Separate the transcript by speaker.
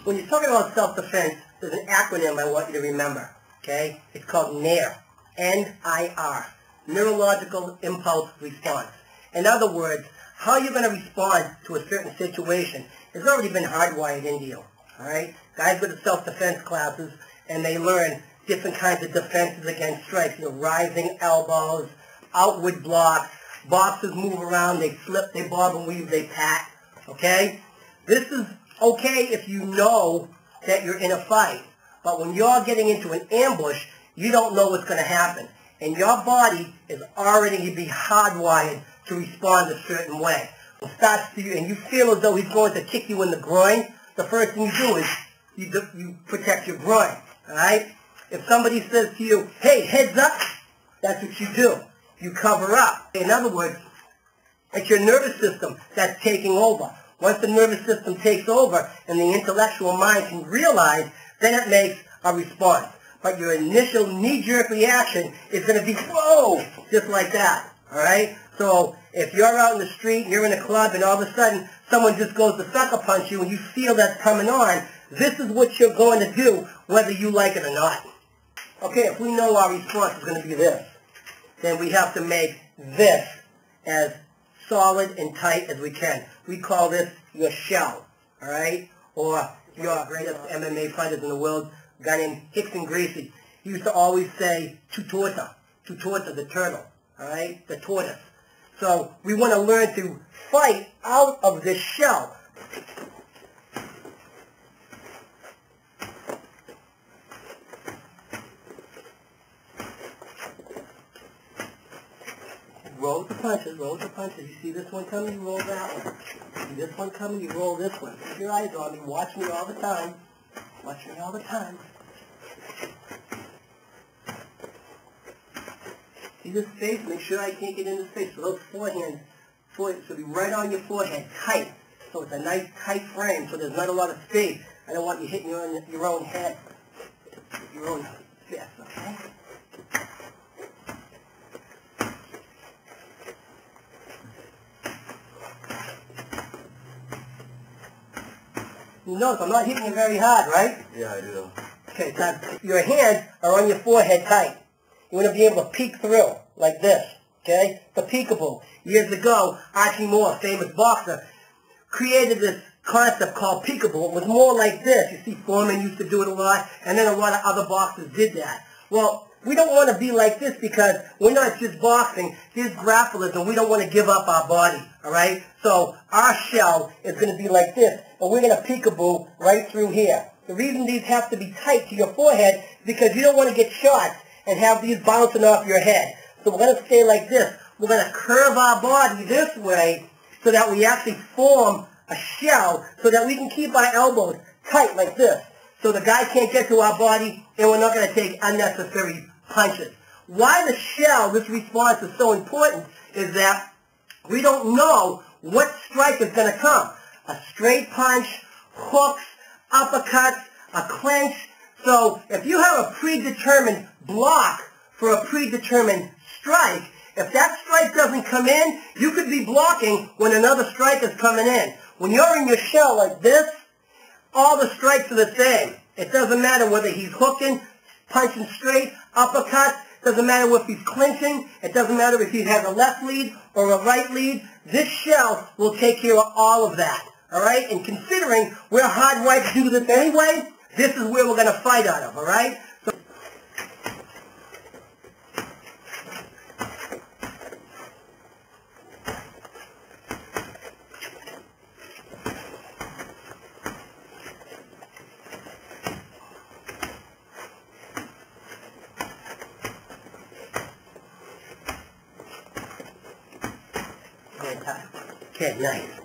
Speaker 1: When you're talking about self-defense, there's an acronym I want you to remember, okay? It's called NIR, N-I-R, Neurological Impulse Response. In other words, how you're going to respond to a certain situation has already been hardwired into you, all right? Guys go to self-defense classes, and they learn different kinds of defenses against strikes, rising elbows, outward blocks, boxers move around, they flip, they bob and weave, they pat, okay? This is okay if you know that you're in a fight, but when you're getting into an ambush, you don't know what's going to happen, and your body is already going to be hardwired to respond a certain way. And you feel as though he's going to kick you in the groin, the first thing you do is you protect your groin, all right? If somebody says to you, hey, heads up, that's what you do. You cover up. In other words, it's your nervous system that's taking over. Once the nervous system takes over and the intellectual mind can realize, then it makes a response. But your initial knee-jerk reaction is going to be, whoa, just like that, all right? So if you're out in the street, you're in a club, and all of a sudden someone just goes to sucker punch you and you feel that's coming on, this is what you're going to do whether you like it or not. Okay, if we know our response is going to be this, then we have to make this as solid and tight as we can. We call this your shell, all right? Or your greatest MMA fighters in the world, a guy named Rickson Gracie, he used to always say, tu torta, the turtle, all right? The tortoise. So we want to learn to fight out of this shell. Roll the punches, roll the punches. You see this one coming, you roll that one. You see this one coming, you roll this one. Keep your eyes on me, watch me all the time. Watch me all the time. See this space? Make sure I can't get in the space. So those forehands should be right on your forehead, tight. So it's a nice tight frame, so there's not a lot of space. I don't want you hitting your own head, your own fist, okay? You notice I'm not hitting you very hard, right?
Speaker 2: Yeah, I do.
Speaker 1: Okay, so your hands are on your forehead tight. You want to be able to peek through, like this, okay? The peekaboo. Years ago, Archie Moore, famous boxer, created this concept called peekaboo. It was more like this. You see Foreman used to do it a lot, and then a lot of other boxers did that. Well, we don't want to be like this because we're not just boxing. There's grapplers, and we don't want to give up our body, all right? So our shell is going to be like this, and we're going to peekaboo right through here. The reason these have to be tight to your forehead is because you don't want to get shots and have these bouncing off your head. So we're going to stay like this. We're going to curve our body this way so that we actually form a shell so that we can keep our elbows tight like this. So the guy can't get to our body, and we're not going to take unnecessary punches. Why the shell, this response is so important, is that we don't know what strike is going to come. A straight punch, hooks, uppercuts, a clinch. So if you have a predetermined block for a predetermined strike, if that strike doesn't come in, you could be blocking when another strike is coming in. When you're in your shell like this, all the strikes are the same. It doesn't matter whether he's hooking, punching straight, uppercuts. It doesn't matter if he's clinching. It doesn't matter if he has a left lead or a right lead. This shell will take care of all of that. All right? And considering we're hardwired to do this anyway, this is where we're going to fight out of. All right? So okay, nice.